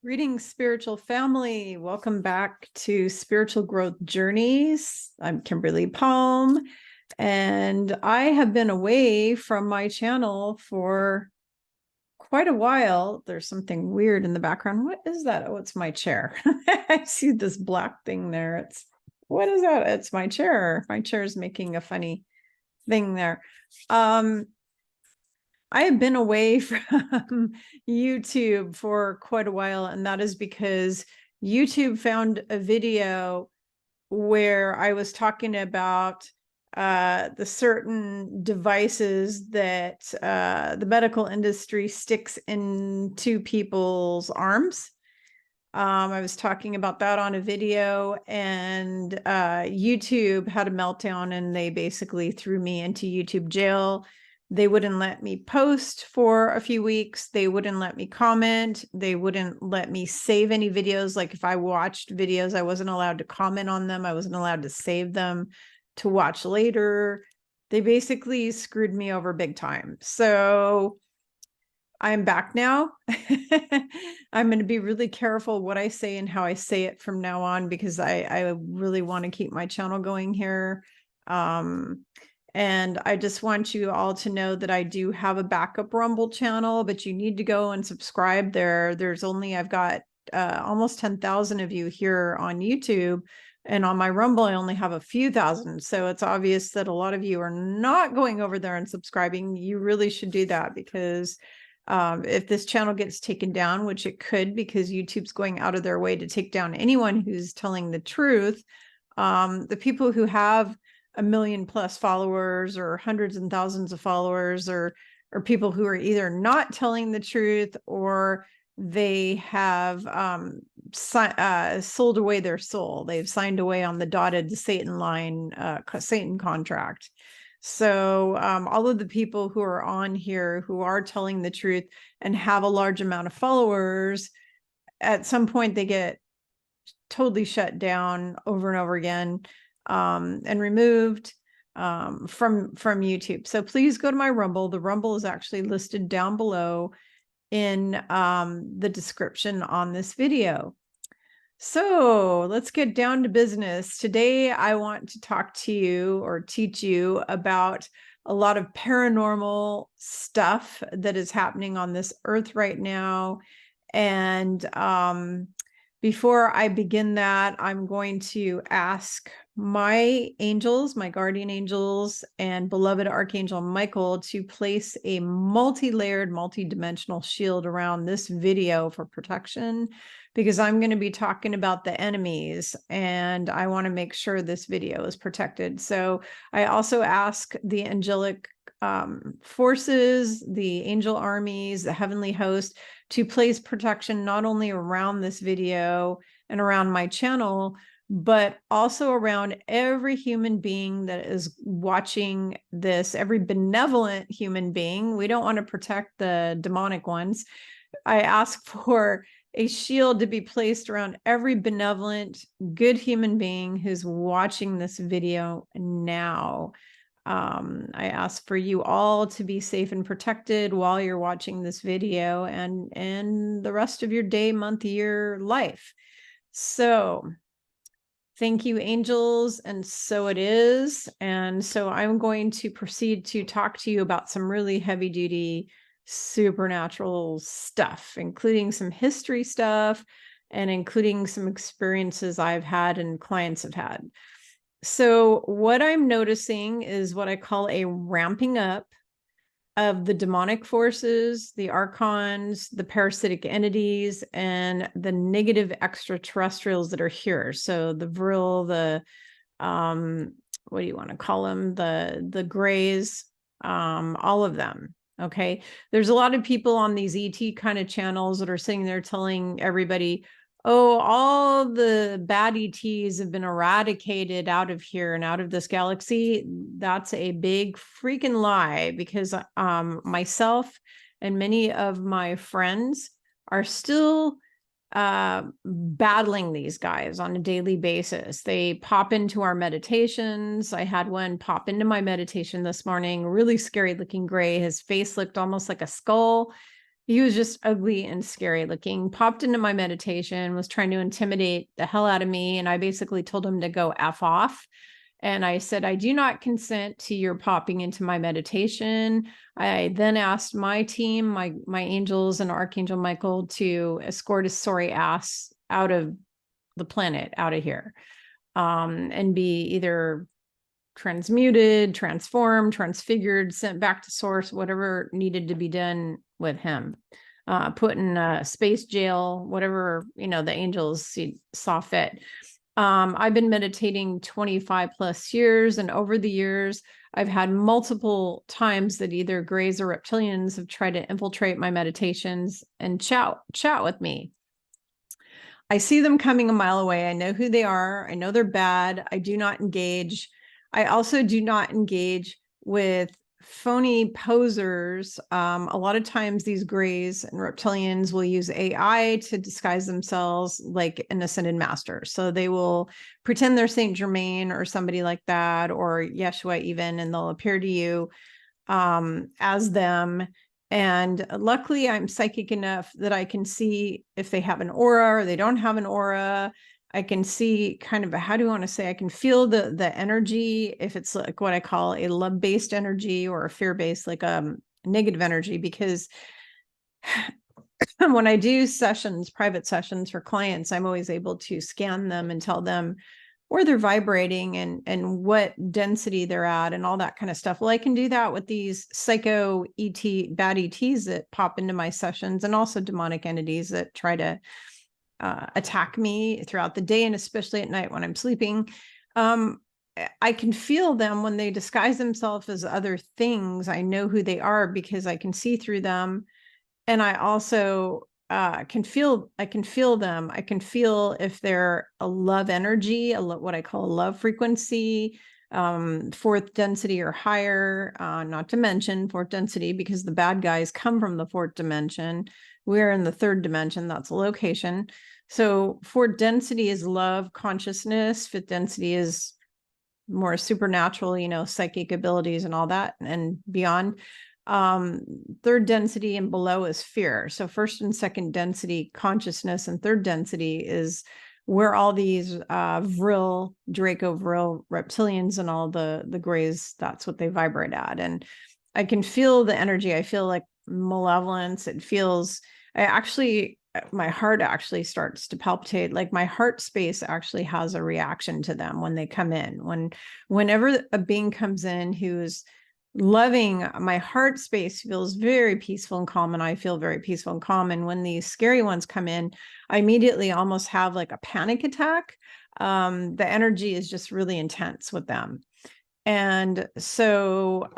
Greetings, spiritual family. Welcome back to Spiritual Growth Journeys. I'm Kimberly Palm, and I have been away from my channel for quite a while. There's something weird in the background. What is that? Oh, it's my chair. I see this black thing there. What is that? It's my chair. My chair is making a funny thing there. I have been away from YouTube for quite a while, and that is because YouTube found a video where I was talking about the certain devices that the medical industry sticks into people's arms. I was talking about that on a video, and YouTube had a meltdown, and they basically threw me into YouTube jail. They wouldn't let me post for a few weeks. They wouldn't let me comment. They wouldn't let me save any videos. Like if I watched videos, I wasn't allowed to comment on them. I wasn't allowed to save them to watch later. They basically screwed me over big time. So I'm back now. I'm going to be really careful what I say and how I say it from now on, because I really want to keep my channel going here. And I just want you all to know that I do have a backup Rumble channel, but you need to go and subscribe there. I've got almost 10,000 of you here on YouTube, and on my Rumble, I only have a few thousand. So it's obvious that a lot of you are not going over there and subscribing. You really should do that, because if this channel gets taken down, which it could, because YouTube's going out of their way to take down anyone who's telling the truth, the people who have 1 million+ followers or hundreds and thousands of followers, or people who are either not telling the truth, or they have sold away their soul. They've signed away on the dotted Satan line, Satan contract. So all of the people who are on here who are telling the truth and have a large amount of followers, at some point they get totally shut down over and over again, and removed from YouTube. So please go to my Rumble. The Rumble is actually listed down below in the description on this video. So let's get down to business. Today, I want to talk to you or teach you about a lot of paranormal stuff that is happening on this earth right now. And before I begin that, I'm going to ask my angels, my guardian angels, and beloved Archangel Michael to place a multi-layered, multi-dimensional shield around this video for protection, because I'm going to be talking about the enemies, and I want to make sure this video is protected. So I also ask the angelic forces, the angel armies, the heavenly host, to place protection not only around this video and around my channel, but also around every human being that is watching this, every benevolent human being. We don't want to protect the demonic ones. I ask for a shield to be placed around every benevolent, good human being who's watching this video now. I ask for you all to be safe and protected while you're watching this video, and the rest of your day, month, year, life. So thank you, angels, and so it is. And so I'm going to proceed to talk to you about some really heavy-duty supernatural stuff, including some history stuff, and including some experiences I've had and clients have had. So what I'm noticing is what I call a ramping up of the demonic forces, the archons, the parasitic entities, and the negative extraterrestrials that are here. So the Vril, the what do you want to call them? The Greys, all of them. Okay. There's a lot of people on these ET kind of channels that are sitting there telling everybody, oh, all the bad ETs have been eradicated out of here and out of this galaxy. That's a big freaking lie, because myself and many of my friends are still battling these guys on a daily basis. They pop into our meditations. I had one pop into my meditation this morning, really scary looking gray. His face looked almost like a skull. He was just ugly and scary looking, popped into my meditation, was trying to intimidate the hell out of me. And I basically told him to go F off. And I said, I do not consent to your popping into my meditation. I then asked my team, my angels and Archangel Michael, to escort his sorry ass out of the planet, out of here, and be either transmuted, transformed, transfigured, sent back to source, whatever needed to be done with him, put in a space jail, whatever, the angels saw fit. I've been meditating 25 plus years, and over the years, I've had multiple times that either grays or reptilians have tried to infiltrate my meditations and chat with me. I see them coming a mile away. I know who they are. I know they're bad. I do not engage. I also do not engage with phony posers. A lot of times these grays and reptilians will use AI to disguise themselves like an ascended master. So they will pretend they're Saint Germain or somebody like that, or Yeshua even, and they'll appear to you as them. And luckily I'm psychic enough that I can see if they have an aura or they don't have an aura. I can see kind of how do you want to say, I can feel the energy, if it's like what I call a love-based energy or a fear-based, like negative energy, because when I do sessions, private sessions for clients, I'm always able to scan them and tell them where they're vibrating and what density they're at and all that kind of stuff. Well, I can do that with these psycho bad ETs that pop into my sessions, and also demonic entities that try to attack me throughout the day, and especially at night when I'm sleeping. I can feel them when they disguise themselves as other things. I know who they are because I can see through them. And I also can feel them. I can feel if they're a love energy, what I call a love frequency, fourth density or higher, not to mention fourth density, because the bad guys come from the fourth dimension. We're in the third dimension. That's a location. So fourth density is love, consciousness. Fifth density is more supernatural, psychic abilities and all that and beyond. Third density and below is fear. So first and second density consciousness, and third density is where all these Vril, Draco Vril reptilians and all the grays, that's what they vibrate at. And I can feel the energy. I feel like malevolence. It feels, my heart actually starts to palpitate. Like my heart space actually has a reaction to them when they come in. Whenever a being comes in who's loving, my heart space feels very peaceful and calm, and I feel very peaceful and calm. And when these scary ones come in, I immediately almost have like a panic attack. The energy is just really intense with them. And so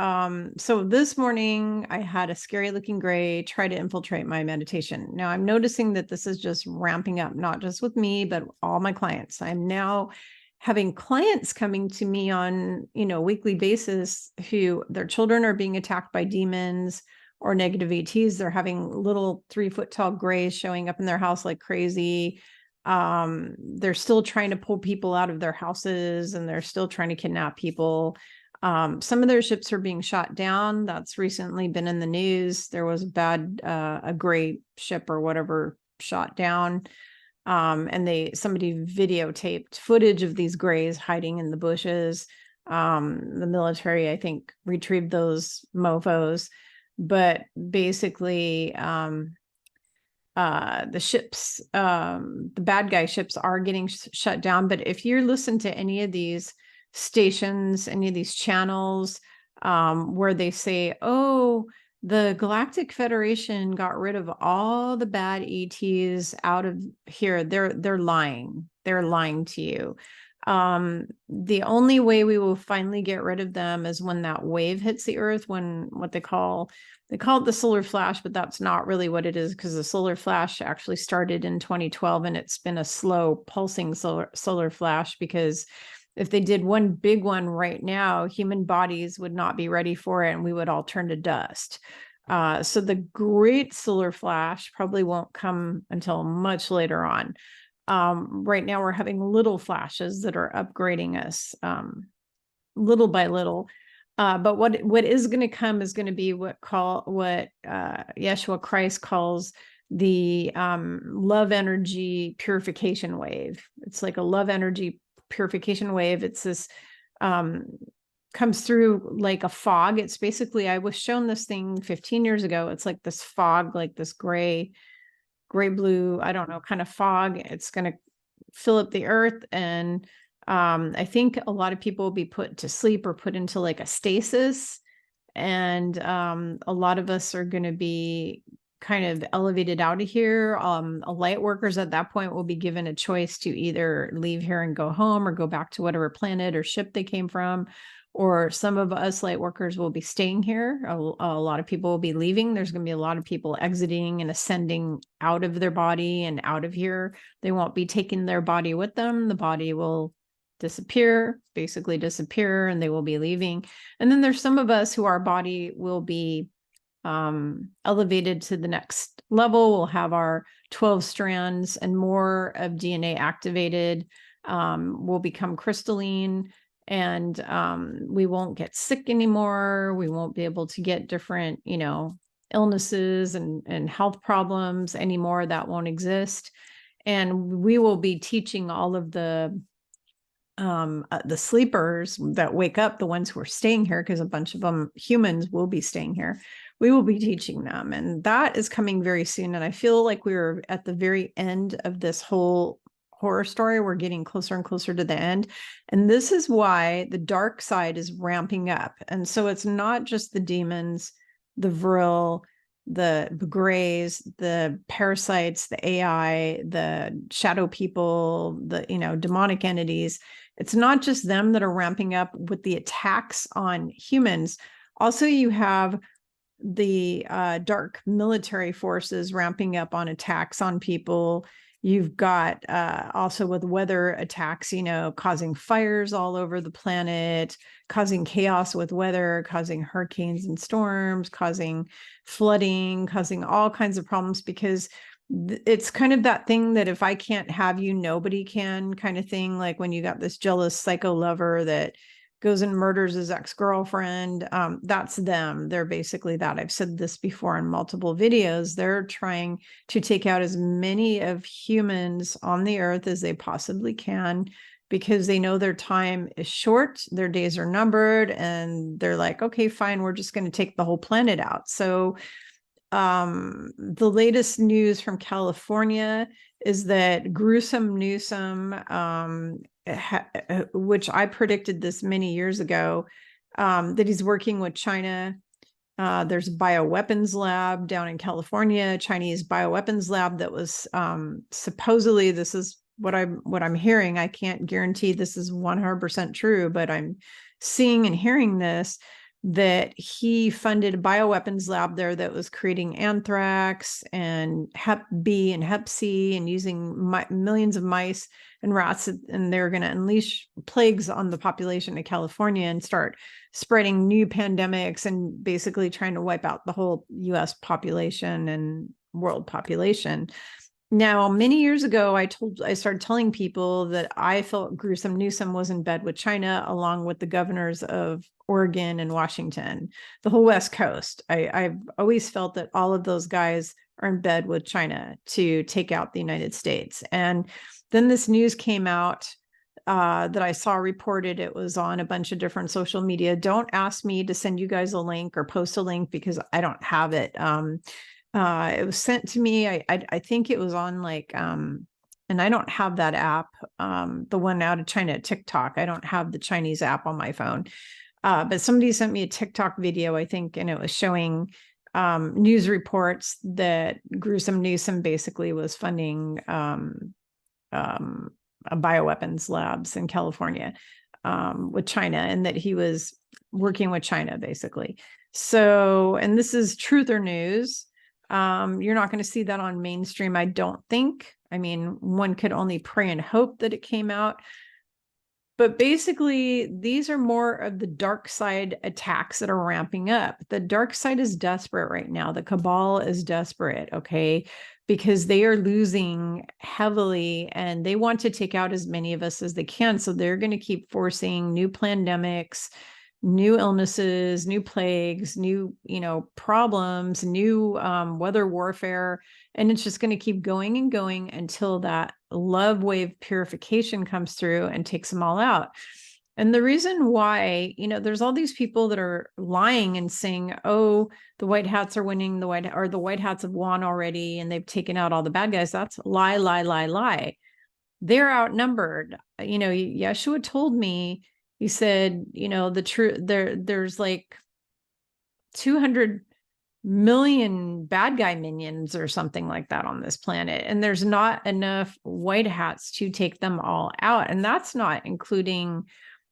this morning I had a scary looking gray try to infiltrate my meditation. Now I'm noticing that this is just ramping up, not just with me, but all my clients. I'm now having clients coming to me on, weekly basis who their children are being attacked by demons or negative ETs. They're having little 3-foot tall grays showing up in their house like crazy. They're still trying to pull people out of their houses, and they're still trying to kidnap people. Some of their ships are being shot down. That's recently been in the news. There was a gray ship or whatever shot down. And somebody videotaped footage of these grays hiding in the bushes. The military, I think, retrieved those mofos, but basically, the ships, the bad guy ships are getting shut down. But if you listen to any of these stations, any of these channels, where they say, oh, the Galactic Federation got rid of all the bad ETs out of here, they're lying. They're lying to you. The only way we will finally get rid of them is when that wave hits the earth, when what they call it the solar flash, but that's not really what it is, because the solar flash actually started in 2012, and it's been a slow pulsing solar flash, because if they did one big one right now, human bodies would not be ready for it, and we would all turn to dust. So the great solar flash probably won't come until much later on. Right now we're having little flashes that are upgrading us, little by little. But what is going to come is going to be what Yeshua Christ calls the love energy purification wave. It's like a love energy purification wave. It's this comes through like a fog. It's basically, I was shown this thing 15 years ago. It's like this fog, like this gray blue, I don't know, kind of fog. It's going to fill up the earth, and I think a lot of people will be put to sleep or put into like a stasis, and a lot of us are going to be kind of elevated out of here. Light workers at that point will be given a choice to either leave here and go home, or go back to whatever planet or ship they came from. Or some of us light workers will be staying here. A lot of people will be leaving. There's going to be a lot of people exiting and ascending out of their body and out of here. They won't be taking their body with them. The body will basically disappear, and they will be leaving. And then there's some of us who our body will be elevated to the next level. We'll have our 12 strands and more of DNA activated. We'll become crystalline, and we won't get sick anymore. We won't be able to get different, illnesses and health problems anymore. That won't exist. And we will be teaching all of the sleepers that wake up, the ones who are staying here, because a bunch of them, humans, will be staying here. We will be teaching them, and that is coming very soon. And I feel like we're at the very end of this whole horror story. We're getting closer and closer to the end. And this is why the dark side is ramping up. And so it's not just the demons, the Vril, the grays, the parasites, the AI, the shadow people, the, demonic entities. It's not just them that are ramping up with the attacks on humans. Also, you have the dark military forces ramping up on attacks on people. You've got also with weather attacks, causing fires all over the planet, causing chaos with weather, causing hurricanes and storms, causing flooding, causing all kinds of problems, because it's kind of that thing that if I can't have you, nobody can kind of thing. Like when you got this jealous psycho lover that goes and murders his ex-girlfriend, that's them. They're basically that. I've said this before in multiple videos. They're trying to take out as many of humans on the earth as they possibly can, because they know their time is short, their days are numbered, and they're like, okay, fine, we're just going to take the whole planet out. So the latest news from California is that Gruesome Newsom, which I predicted this many years ago, that he's working with China. There's a bioweapons lab down in California, Chinese bioweapons lab that was supposedly, this is what I'm hearing. I can't guarantee this is 100% true, but I'm seeing and hearing this, that he funded a bioweapons lab there that was creating anthrax and Hep B and Hep C, and using millions of mice and rats, and they're going to unleash plagues on the population of California and start spreading new pandemics and basically trying to wipe out the whole US population and world population. Now, many years ago, I started telling people that I felt Gruesome Newsom was in bed with China, along with the governors of Oregon and Washington, the whole West Coast. I've always felt that all of those guys are in bed with China to take out the United States. And then this news came out that I saw reported. It was on a bunch of different social media. Don't ask me to send you guys a link or post a link, because I don't have it. It was sent to me. I think it was on like, and I don't have that app, the one out of China, TikTok. I don't have the Chinese app on my phone. But somebody sent me a TikTok video, I think, and it was showing news reports that Gruesome Newsom basically was funding bioweapons labs in California with China, and that he was working with China, basically. So, and this is truth or news. You're not going to see that on mainstream, I don't think. I mean, one could only pray and hope that it came out. But basically, these are more of the dark side attacks that are ramping up. The dark side is desperate right now. The cabal is desperate, okay, because they are losing heavily and they want to take out as many of us as they can. So they're going to keep forcing new pandemics, new illnesses, new plagues, new, problems, new weather warfare. And it's just going to keep going and going until that love wave purification comes through and takes them all out. And the reason why, there's all these people that are lying and saying, oh, the white hats are winning, the white hats have won already, and they've taken out all the bad guys. That's lie, lie, lie, lie. They're outnumbered. Yeshua told me, he said, the truth, there's like 200 million bad guy minions or something like that on this planet. And there's not enough white hats to take them all out. And that's not including,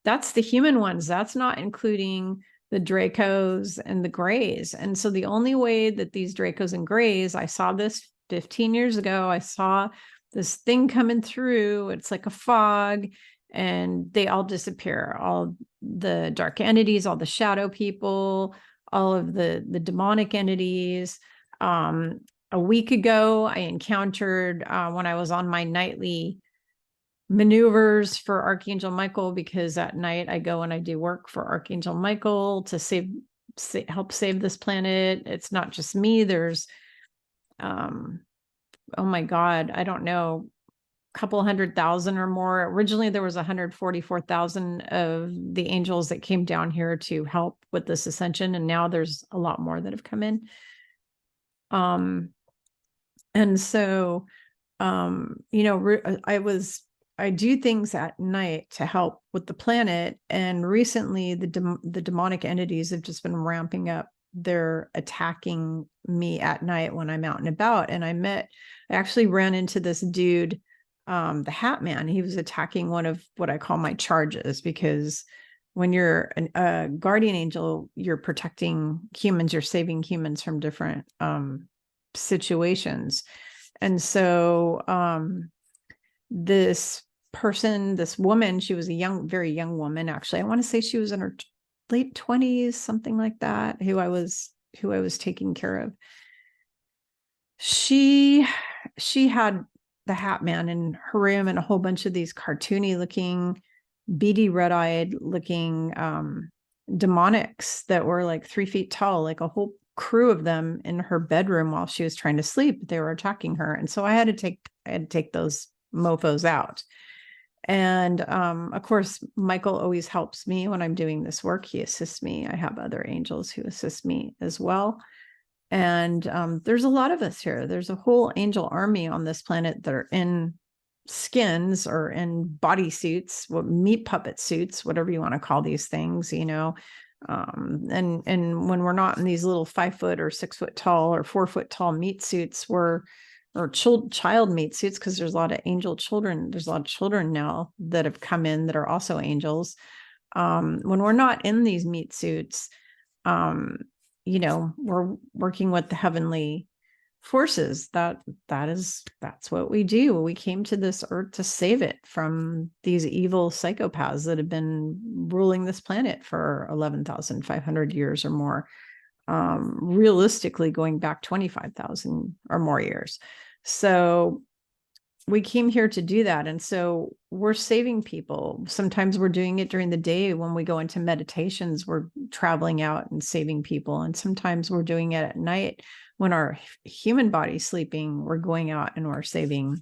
that's the human ones. That's not including the Dracos and the Greys. And so the only way that these Dracos and Greys, I saw this 15 years ago, I saw this thing coming through. It's like a fog, and they all disappear. All the dark entities, all the shadow people, all of the demonic entities. A week ago, I encountered, when I was on my nightly maneuvers for Archangel Michael, because at night I go and I do work for Archangel Michael to help save this planet. It's not just me. There's, oh my God, I don't know, a couple 100,000 or more. Originally, there was 144,000 of the angels that came down here to help with this ascension. And now there's a lot more that have come in. And so, I do things at night to help with the planet. And recently the demonic entities have just been ramping up. They're attacking me at night when I'm out and about. And I actually ran into this dude, the Hat Man. He was attacking one of what I call my charges, because when you're a guardian angel, you're protecting humans, you're saving humans from different situations. And so this woman, she was a very young woman, actually. I want to say she was in her late 20s, something like that, who I was taking care of. She had the Hat Man in her room and a whole bunch of these cartoony looking, beady, red-eyed looking demonics that were like 3 feet tall, like a whole crew of them in her bedroom while she was trying to sleep. They were attacking her. And so I had to take those mofos out. And of course, Michael always helps me when I'm doing this work. He assists me. I have other angels who assist me as well. And there's a lot of us here. There's a whole angel army on this planet that are in skins or in body suits, meat puppet suits, whatever you want to call these things, and when we're not in these little 5 foot or 6 foot tall or 4 foot tall meat suits, or child meat suits, because there's a lot of angel children. There's a lot of children now that have come in that are also angels. When we're not in these meat suits, we're working with the heavenly forces. That's what we do. We came to this earth to save it from these evil psychopaths that have been ruling this planet for 11,500 years or more. Realistically going back 25,000 or more years. So we came here to do that. And so we're saving people. Sometimes we're doing it during the day when we go into meditations, we're traveling out and saving people. And sometimes we're doing it at night when our human body's sleeping, we're going out and we're saving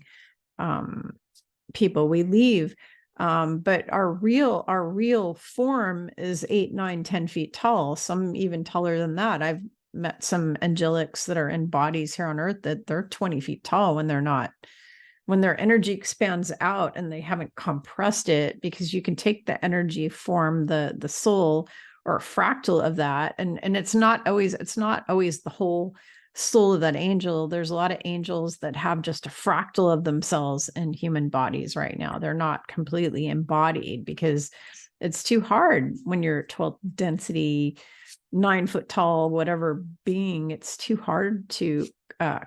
people. We leave. But our real form is 8, 9, 10 feet tall, some even taller than that. I've met some angelics that are in bodies here on earth that they're 20 feet tall when their energy expands out and they haven't compressed it, because you can take the energy form, the soul or a fractal of that. And it's not always the whole soul of that angel. There's a lot of angels that have just a fractal of themselves in human bodies right now. They're not completely embodied because it's too hard when you're 12th density, 9 foot tall, whatever being. It's too hard to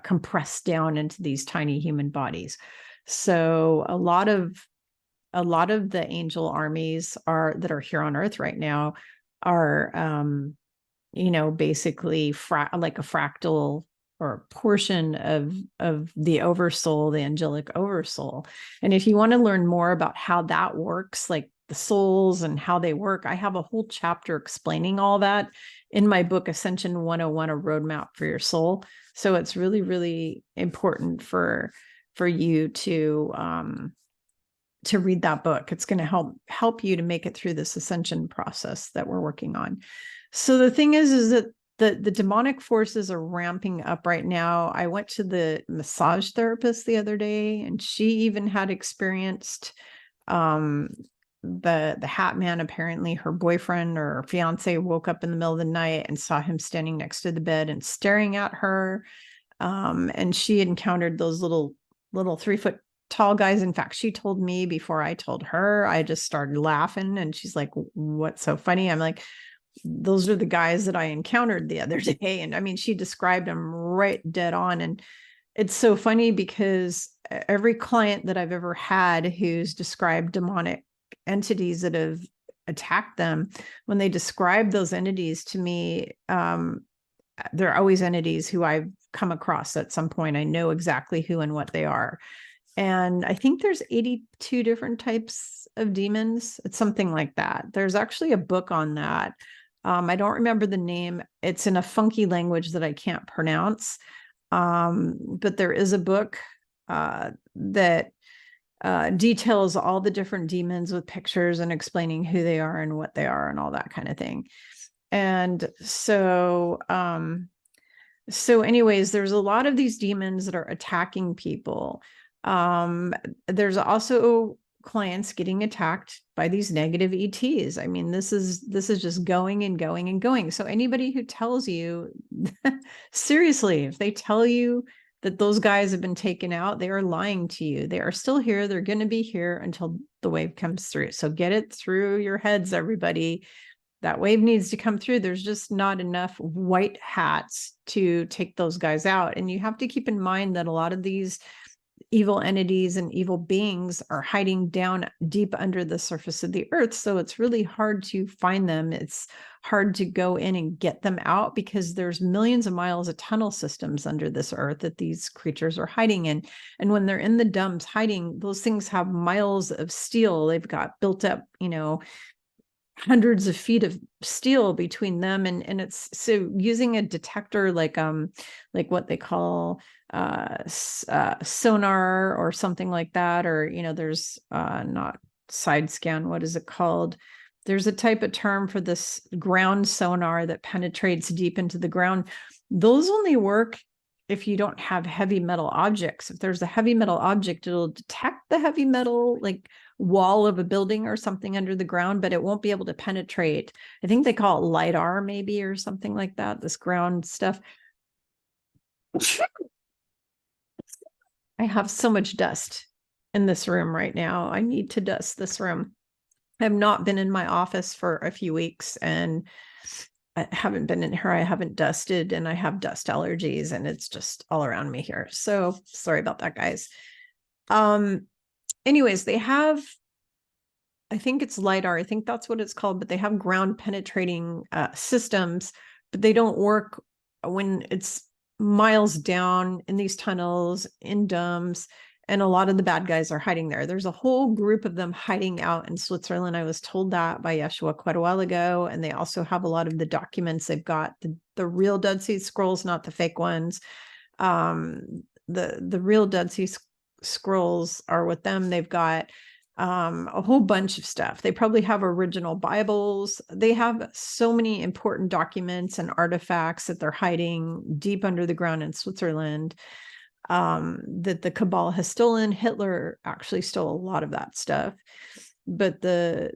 compress down into these tiny human bodies. So a lot of the angel armies that are here on earth right now are basically like a fractal or a portion of the oversoul, the angelic oversoul. And if you want to learn more about how that works, like the souls and how they work. I have a whole chapter explaining all that in my book, Ascension 101, a roadmap for your soul. So it's really, really important for you to read that book. It's going to help you to make it through this ascension process that we're working on. So the thing is that the demonic forces are ramping up right now. I went to the massage therapist the other day, and she even had experienced the Hat Man. Apparently her boyfriend or fiance woke up in the middle of the night and saw him standing next to the bed and staring at her. And she encountered those little 3-foot tall guys. In fact, she told me before I told her. I just started laughing, and she's like, "What's so funny?" I'm like, "Those are the guys that I encountered the other day." And I mean, she described them right dead on. And it's so funny because every client that I've ever had who's described demonic entities that have attacked them, when they describe those entities to me, they're always entities who I've come across at some point. I know exactly who and what they are. And I think there's 82 different types of demons. It's something like that. There's actually a book on that. I don't remember the name. It's in a funky language that I can't pronounce. But there is a book that details all the different demons with pictures and explaining who they are and what they are and all that kind of thing. And so anyways, there's a lot of these demons that are attacking people. There's also clients getting attacked by these negative ETs. I mean, this is just going and going and going. So anybody who tells you, seriously, if they tell you that those guys have been taken out, they are lying to you. They are still here. They're going to be here until the wave comes through. So get it through your heads, everybody. That wave needs to come through. There's just not enough white hats to take those guys out. And you have to keep in mind that a lot of these evil entities and evil beings are hiding down deep under the surface of the earth. So it's really hard to find them. It's hard to go in and get them out because there's millions of miles of tunnel systems under this earth that these creatures are hiding in. And when they're in the dumps hiding, those things have miles of steel. They've got built up, hundreds of feet of steel between them. And it's so using a detector like what they call sonar or something like that, or there's not side scan, what is it called? There's a type of term for this ground sonar that penetrates deep into the ground. Those only work if you don't have heavy metal objects. If there's a heavy metal object, it'll detect the heavy metal like wall of a building or something under the ground, but it won't be able to penetrate. I think they call it LiDAR maybe, or something like that, this ground stuff. I have so much dust in this room right now. I need to dust this room. I have not been in my office for a few weeks, and I haven't been in here. I haven't dusted, and I have dust allergies, and it's just all around me here. So sorry about that, guys. Anyways, they have, I think it's LiDAR. I think that's what it's called, but they have ground penetrating systems, but they don't work when it's miles down in these tunnels, in dumps, and a lot of the bad guys are hiding there. There's a whole group of them hiding out in Switzerland. I was told that by Yeshua quite a while ago. And they also have a lot of the documents. They've got the real Dead Sea Scrolls, not the fake ones. The real Dead Sea Scrolls are with them. They've got a whole bunch of stuff. They probably have original Bibles. They have so many important documents and artifacts that they're hiding deep under the ground in Switzerland, that the cabal has stolen. Hitler actually stole a lot of that stuff, but the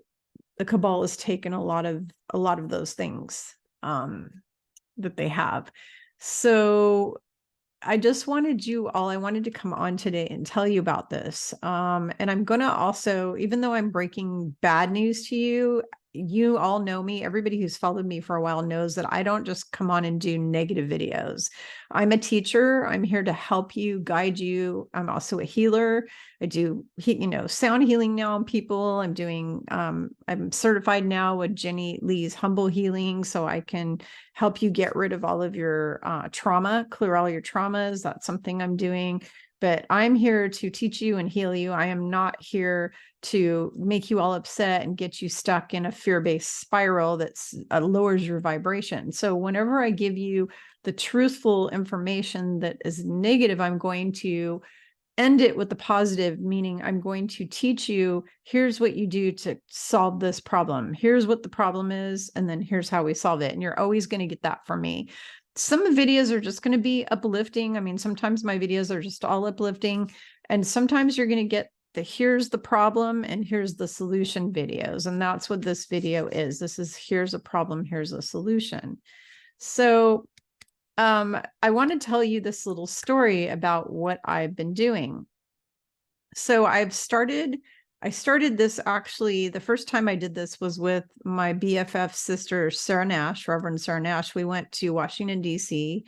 cabal has taken a lot of those things that they have. So I just wanted I wanted to come on today and tell you about this. And I'm going to also, even though I'm breaking bad news to you, you all know me. Everybody who's followed me for a while knows that I don't just come on and do negative videos. I'm a teacher. I'm here to help you, guide you. I'm also a healer. I do, sound healing now on people. I'm doing, I'm certified now with Jenny Lee's Humble Healing, so I can help you get rid of all of your trauma, clear all your traumas. That's something I'm doing. but I'm here to teach you and heal you. I am not here to make you all upset and get you stuck in a fear-based spiral that's lowers your vibration. So whenever I give you the truthful information that is negative, I'm going to end it with the positive, meaning I'm going to teach you, here's what you do to solve this problem. Here's what the problem is, and then here's how we solve it. And you're always going to get that from me. Some videos are just going to be uplifting. I mean, sometimes my videos are just all uplifting, and sometimes you're going to get the here's the problem and here's the solution videos. And that's what this video is. This is here's a problem, here's a solution. So I want to tell you this little story about what I've been doing. So I started this, actually, the first time I did this was with my BFF sister, Sarah Nash, Reverend Sarah Nash. We went to Washington, D.C.,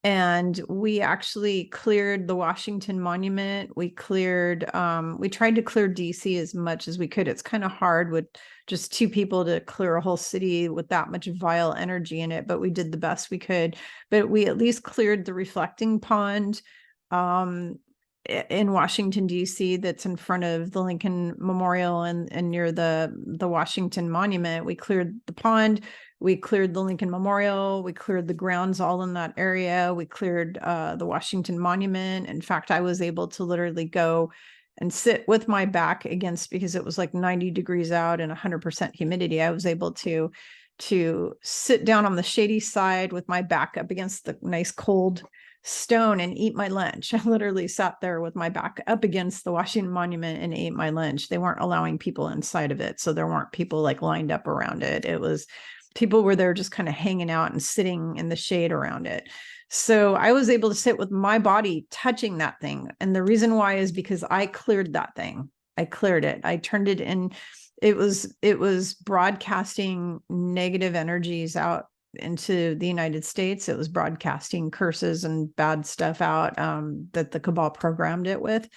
and we actually cleared the Washington Monument. We tried to clear DC as much as we could. It's kind of hard with just two people to clear a whole city with that much vile energy in it, but we did the best we could. But we at least cleared the reflecting pond in Washington, D.C., that's in front of the Lincoln Memorial and near the Washington Monument. We cleared the pond. We cleared the Lincoln Memorial. We cleared the grounds all in that area. We cleared the Washington Monument. In fact, I was able to literally go and sit with my back against, because it was like 90 degrees out and 100% humidity. I was able to sit down on the shady side with my back up against the nice cold stone and eat my lunch. I literally sat there with my back up against the Washington Monument and ate my lunch. They weren't allowing people inside of it, so there weren't people like lined up around it. It was people were there just kind of hanging out and sitting in the shade around it. So I was able to sit with my body touching that thing. And the reason why is because I cleared that thing. I cleared it. I turned it in. It was broadcasting negative energies out into the United States. It was broadcasting curses and bad stuff out that the cabal programmed it with.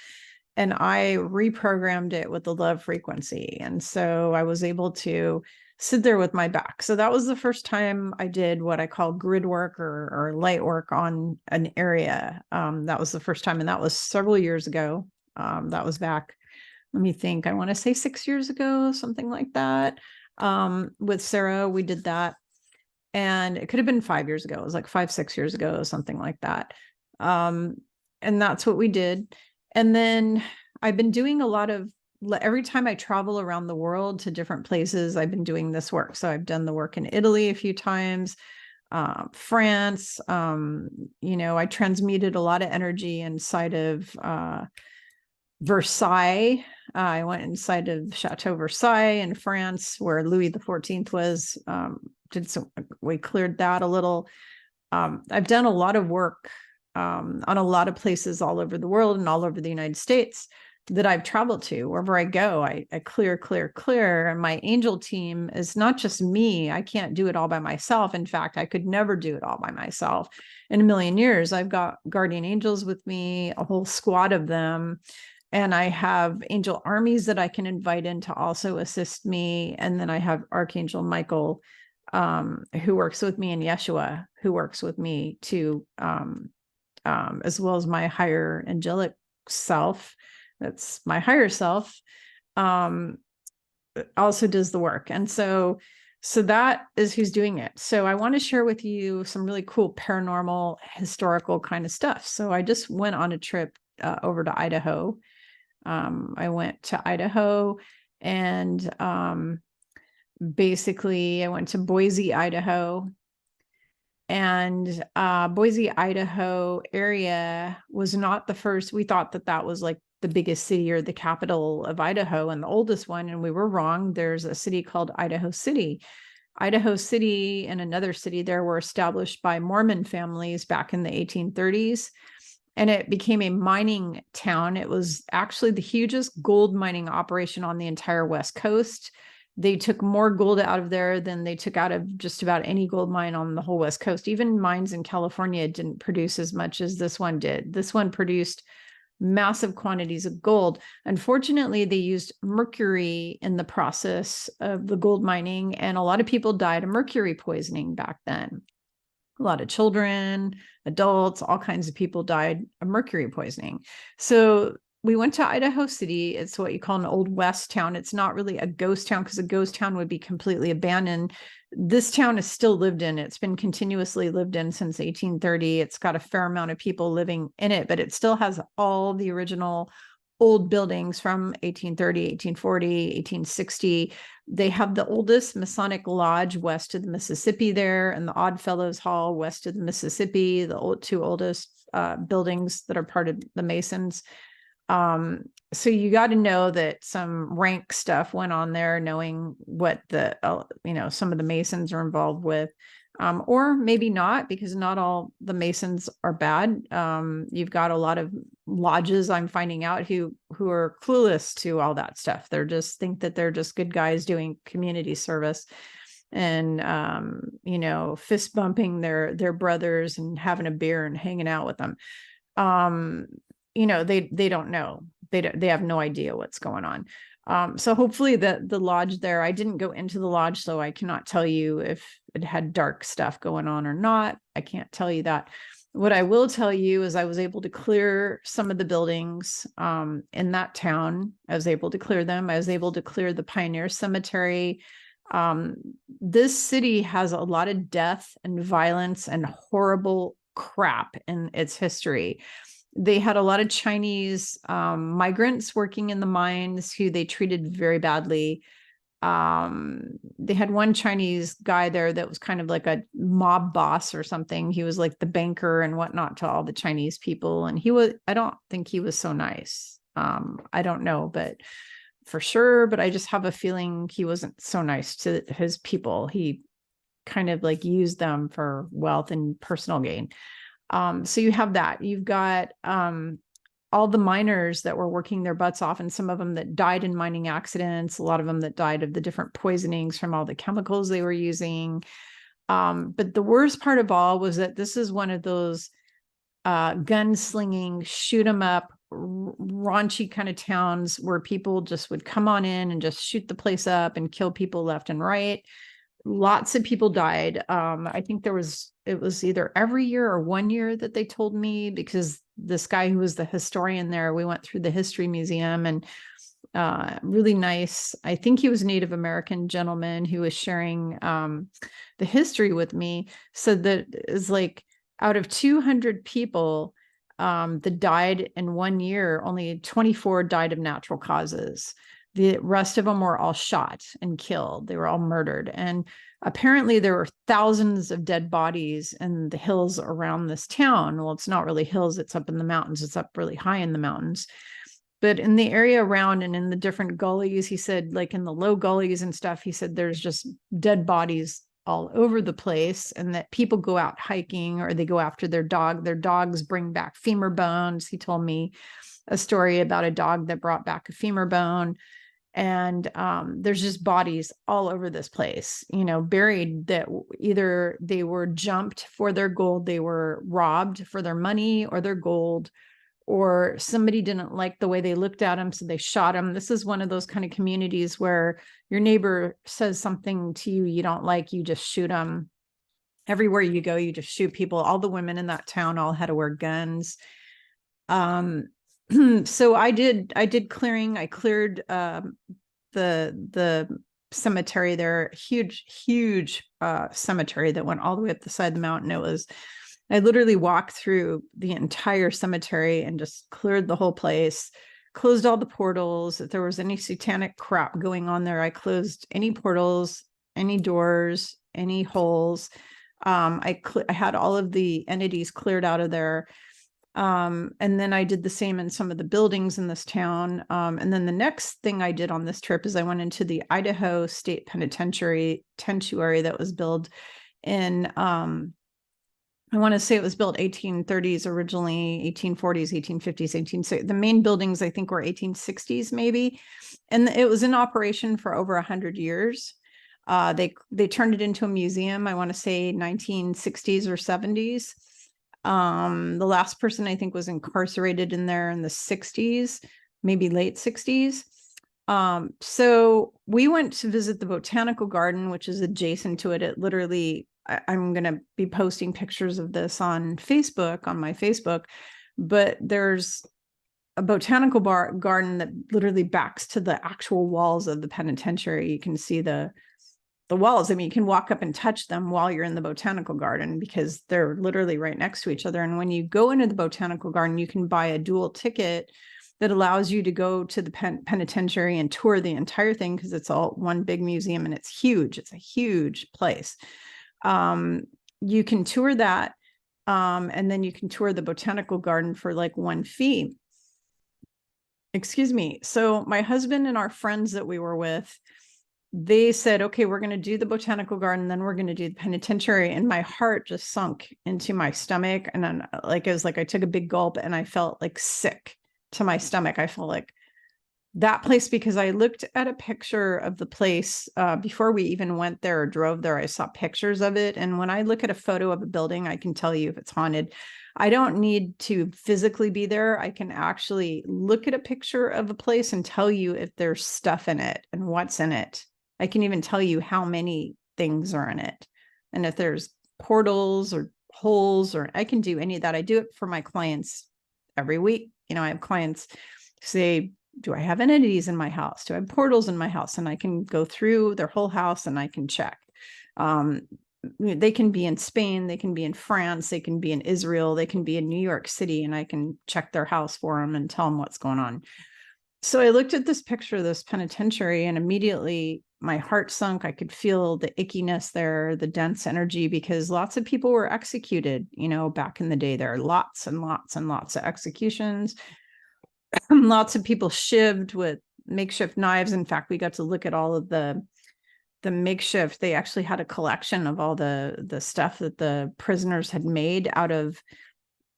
And I reprogrammed it with the love frequency. And so I was able to sit there with my back. So that was the first time I did what I call grid work or light work on an area. That was the first time. And that was several years ago. That was back, let me think, I want to say 6 years ago, something like that. With Sarah, we did that. And it could have been 5 years ago. It was like 5-6 years ago, something like that. And that's what we did. And then I've been doing a lot of, every time I travel around the world to different places, I've been doing this work. So I've done the work in Italy a few times, France. I transmuted a lot of energy inside of Versailles. I went inside of Chateau Versailles in France, where Louis XIV was. We cleared that a little. I've done a lot of work on a lot of places all over the world and all over the United States that I've traveled to. Wherever I go, I clear. And my angel team is not just me. I can't do it all by myself. In fact, I could never do it all by myself in a million years. I've got guardian angels with me, a whole squad of them. And I have angel armies that I can invite in to also assist me. And then I have Archangel Michael, who works with me, and Yeshua, who works with me too, as well as my higher angelic self. That's my higher self, also does the work. And so that is who's doing it. So I want to share with you some really cool paranormal, historical kind of stuff. So I just went on a trip over to Idaho. I went to Idaho, and basically I went to Boise, Idaho. And Boise, Idaho area was not the first. We thought that was like the biggest city or the capital of Idaho and the oldest one, and we were wrong. There's a city called Idaho City. Idaho City and another city there were established by Mormon families back in the 1830s. And it became a mining town. It was actually the hugest gold mining operation on the entire West Coast. They took more gold out of there than they took out of just about any gold mine on the whole West Coast. Even mines in California didn't produce as much as this one did. This one produced massive quantities of gold. Unfortunately, they used mercury in the process of the gold mining, and a lot of people died of mercury poisoning back then. A lot of children, adults, all kinds of people died of mercury poisoning. So we went to Idaho City. It's what you call an old west town. It's not really a ghost town, because a ghost town would be completely abandoned. This town is still lived in. It's been continuously lived in since 1830. It's got a fair amount of people living in it, but it still has all the original old buildings from 1830, 1840, 1860. They have the oldest Masonic lodge west of the Mississippi there, and the Odd Fellows Hall west of the Mississippi, the two oldest buildings that are part of the Masons. So you got to know that some rank stuff went on there, knowing what the, some of the Masons are involved with, or maybe not, because not all the Masons are bad. You've got a lot of lodges, I'm finding out, who are clueless to all that stuff. They're just think that they're just good guys doing community service, and fist bumping their brothers and having a beer and hanging out with them. They don't know. They have no idea what's going on. So hopefully the lodge there, I didn't go into the lodge, so I cannot tell you if it had dark stuff going on or not. I can't tell you that. What I will tell you is I was able to clear some of the buildings in that town. I was able to clear them. I was able to clear the Pioneer Cemetery. This city has a lot of death and violence and horrible crap in its history. They had a lot of Chinese migrants working in the mines who they treated very badly. They had one Chinese guy there that was kind of like a mob boss or something. He was like the banker and whatnot to all the Chinese people. And I don't think he was so nice. I don't know, but for sure, but I just have a feeling he wasn't so nice to his people. He kind of like used them for wealth and personal gain. So you have that. You've got all the miners that were working their butts off, and some of them that died in mining accidents, a lot of them that died of the different poisonings from all the chemicals they were using. But the worst part of all was that this is one of those gunslinging, shoot 'em up, raunchy kind of towns where people just would come on in and just shoot the place up and kill people left and right. Lots of people died. I think it was either every year or 1 year that they told me, because this guy who was the historian there, we went through the history museum, and really nice. I think he was a Native American gentleman who was sharing the history with me. Said that it's like out of 200 people that died in 1 year, only 24 died of natural causes. The rest of them were all shot and killed. They were all murdered. And apparently there were thousands of dead bodies in the hills around this town. Well, it's not really hills. It's up in the mountains. It's up really high in the mountains. But in the area around and in the different gullies, he said, like in the low gullies and stuff, he said there's just dead bodies all over the place, and that people go out hiking or they go after their dog. Their dogs bring back femur bones. He told me a story about a dog that brought back a femur bone. And there's just bodies all over this place, buried, that either they were jumped for their gold, they were robbed for their money or their gold, or somebody didn't like the way they looked at them, so they shot them. This is one of those kind of communities where your neighbor says something to you you don't like, you just shoot them. Everywhere you go, you just shoot people. All the women in that town all had to wear guns. So I did clearing. I cleared the cemetery there, huge cemetery that went all the way up the side of the mountain. I literally walked through the entire cemetery and just cleared the whole place, closed all the portals. If there was any satanic crap going on there, I closed any portals, any doors, any holes. I had all of the entities cleared out of there. And then I did the same in some of the buildings in this town. And then the next thing I did on this trip is I went into the Idaho State Penitentiary that was built in, I want to say it was built 1830s originally, 1840s, 1850s, the main buildings I think were 1860s maybe. And it was in operation for over 100 years. They turned it into a museum, I want to say 1960s or 70s. The last person I think was incarcerated in there in the 60s, maybe late 60s. So we went to visit the botanical garden, which is adjacent to it. It literally, I'm going to be posting pictures of this on Facebook, on my Facebook, but there's a botanical garden that literally backs to the actual walls of the penitentiary. You can see the walls. I mean, you can walk up and touch them while you're in the botanical garden because they're literally right next to each other. And when you go into the botanical garden, you can buy a dual ticket that allows you to go to the penitentiary and tour the entire thing, because it's all one big museum and it's huge. It's a huge place. You can tour that, and then you can tour the botanical garden for like one fee. Excuse me. So my husband and our friends that we were with, they said, okay, we're going to do the botanical garden, then we're going to do the penitentiary. And my heart just sunk into my stomach. And then like, it was like I took a big gulp and I felt like sick to my stomach. I felt like that place, because I looked at a picture of the place before we even went there or drove there. I saw pictures of it. And when I look at a photo of a building, I can tell you if it's haunted. I don't need to physically be there. I can actually look at a picture of a place and tell you if there's stuff in it and what's in it. I can even tell you how many things are in it. And if there's portals or holes, or I can do any of that. I do it for my clients every week. You know, I have clients say, do I have entities in my house? Do I have portals in my house? And I can go through their whole house and I can check. They can be in Spain, they can be in France, they can be in Israel, they can be in New York City, and I can check their house for them and tell them what's going on. So I looked at this picture of this penitentiary and immediately my heart sunk. I could feel the ickiness there, the dense energy, because lots of people were executed, you know, back in the day. There are lots and lots and lots of executions. Lots of people shivved with makeshift knives. In fact, we got to look at all of the makeshift. They actually had a collection of all the stuff that the prisoners had made out of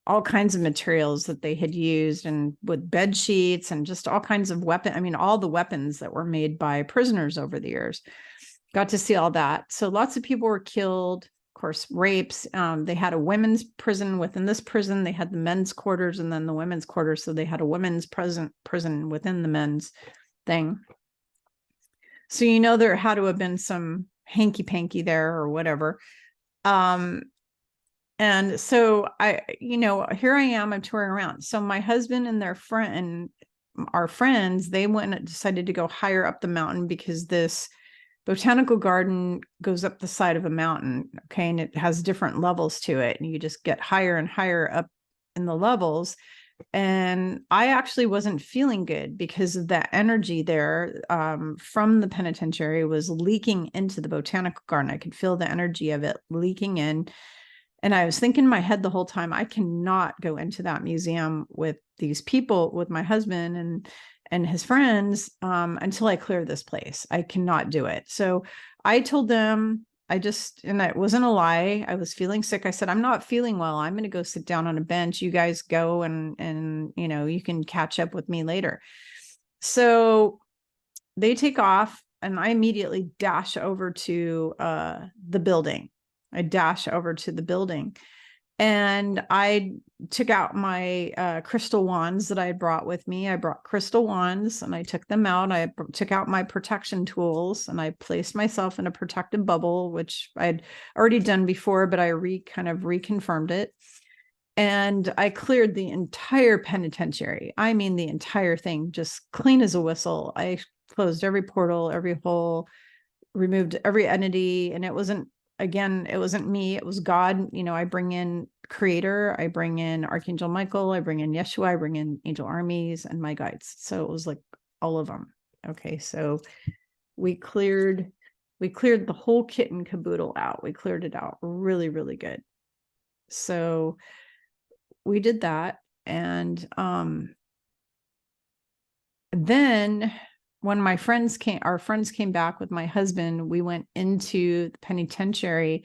all kinds of materials that they had used, and with bed sheets and just all kinds of weapons. I mean, all the weapons that were made by prisoners over the years. Got to see all that. So lots of people were killed. Of course, rapes. They had a women's prison within this prison. They had the men's quarters and then the women's quarters. So they had a women's prison within the men's thing. So, you know, there had to have been some hanky panky there or whatever. And so I, you know, here I am, I'm touring around. So my husband and our friends, they went and decided to go higher up the mountain because this botanical garden goes up the side of a mountain. Okay. And it has different levels to it. And you just get higher and higher up in the levels. And I actually wasn't feeling good because of that energy there from the penitentiary was leaking into the botanical garden. I could feel the energy of it leaking in. And I was thinking in my head the whole time, I cannot go into that museum with these people, with my husband and his friends until I clear this place. I cannot do it. So I told them, and it wasn't a lie. I was feeling sick. I said, I'm not feeling well. I'm going to go sit down on a bench. You guys go and, you know, you can catch up with me later. So they take off and I immediately dash over to the building. I dash over to the building and I took out my crystal wands that I had brought with me. I brought crystal wands and I took them out. I took out my protection tools and I placed myself in a protective bubble, which I'd already done before, but I kind of reconfirmed it. And I cleared the entire penitentiary. I mean, the entire thing, just clean as a whistle. I closed every portal, every hole, removed every entity. And it wasn't me, it was God. You know, I bring in Creator, I bring in Archangel Michael, I bring in Yeshua, I bring in angel armies and my guides. So it was like all of them. Okay. So we cleared the whole kit and caboodle out. We cleared it out really, really good. So we did that. And then when our friends came back with my husband, we went into the penitentiary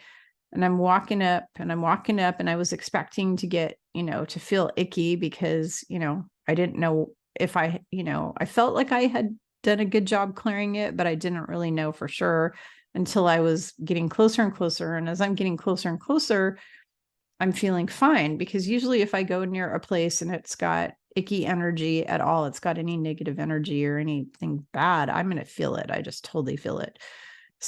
and I'm walking up and I was expecting to get, you know, to feel icky because, you know, I didn't know if I felt like I had done a good job clearing it, but I didn't really know for sure until I was getting closer and closer. And as I'm getting closer and closer, I'm feeling fine, because usually if I go near a place and it's got icky energy at all, it's got any negative energy or anything bad, I'm going to feel it. I just totally feel it.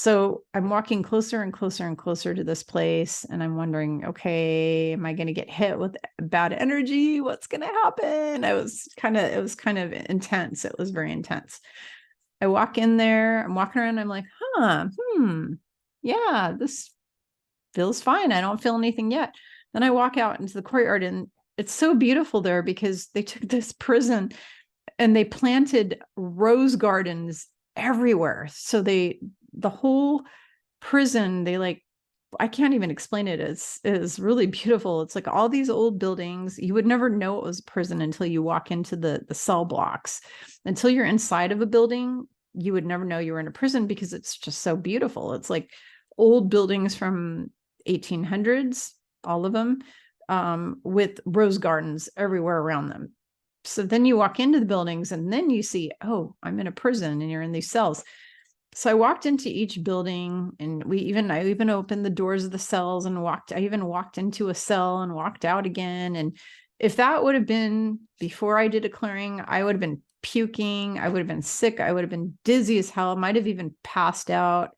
So I'm walking closer and closer and closer to this place. And I'm wondering, okay, am I going to get hit with bad energy? What's going to happen? It was kind of intense. It was very intense. I walk in there, I'm walking around. I'm like, yeah, this feels fine. I don't feel anything yet. Then I walk out into the courtyard, and it's so beautiful there because they took this prison and they planted rose gardens everywhere. So the whole prison, I can't even explain it. It's really beautiful. It's like all these old buildings. You would never know it was a prison until you walk into the cell blocks. Until you're inside of a building, you would never know you were in a prison because it's just so beautiful. It's like old buildings from 1800s, all of them, with rose gardens everywhere around them. So then you walk into the buildings and then you see, oh, I'm in a prison and you're in these cells. So I walked into each building, and I even opened the doors of the cells and I even walked into a cell and walked out again. And if that would have been before I did a clearing, I would have been puking. I would have been sick. I would have been dizzy as hell. Might have even passed out,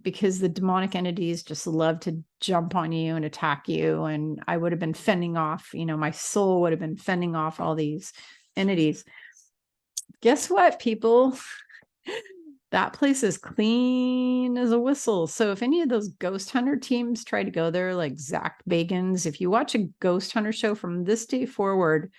because the demonic entities just love to jump on you and attack you. And I would have been fending off, my soul would have been fending off all these entities. Guess what, people? That place is clean as a whistle. So if any of those ghost hunter teams try to go there, like Zach Bagans, if you watch a ghost hunter show from this day forward,